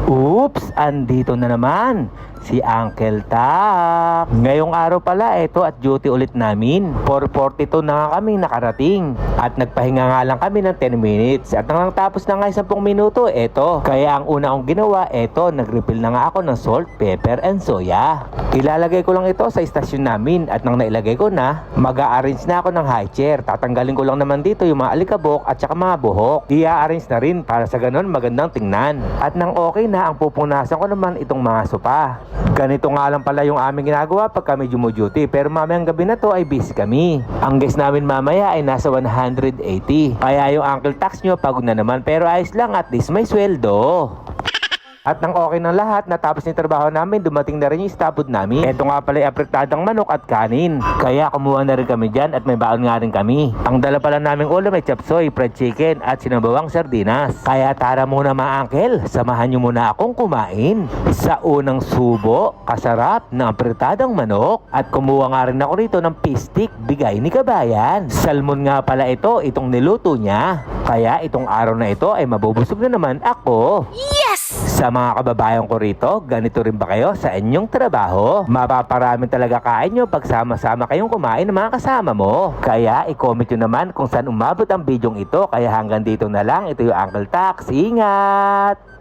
Oops! Andito na naman si Uncle Tak. Ngayong araw pala, eto at duty ulit namin. 4:42 na nga kami nakarating. At nagpahinga nga lang kami ng 10 minutes. At nang tapos na nga 10 minuto, eto. Kaya ang una kong ginawa, eto, nag-refill na nga ako ng salt, pepper, and soya. Ilalagay ko lang ito sa istasyon namin. At nang nailagay ko na, mag-a-arrange na ako ng high chair. Tatanggalin ko lang naman dito yung mga alikabok at saka mga buhok. I-arrange na rin para sa ganun magandang tingnan. At nang okay na, ang pupunasan ko naman itong mga sopa. Ganito nga lang pala yung aming ginagawa pag kami duty. Pero mamayang gabi na to ay busy kami. Ang guest namin mamaya ay nasa 180. Kaya yung Uncle Tax nyo pagod na naman, pero ayos lang, at least may sweldo. At nang okay ng lahat, natapos yung trabaho namin, dumating na rin yung stopwood namin. Ito nga pala yung apretadang manok at kanin. Kaya kumuha na rin kami dyan at may baon nga rin kami. Ang dala pala naming ulam ay chapsoy, fried chicken at sinabawang sardinas. Kaya tara muna mga uncle, samahan nyo muna akong kumain. Sa unang subo, kasarap ng apretadang manok. At kumuha nga rin ako rito ng pistik, bigay ni Kabayan. Salmon nga pala ito, itong niluto niya. Kaya itong araw na ito ay mabubusog na naman ako. Sa mga kababayan ko rito, ganito rin ba kayo sa inyong trabaho? Mapaparami talaga kain nyo pag sama-sama kayong kumain ng mga kasama mo. Kaya i-comment nyo naman kung saan umabot ang bidyong ito. Kaya hanggang dito na lang, ito yung Uncle Tax. Ingat!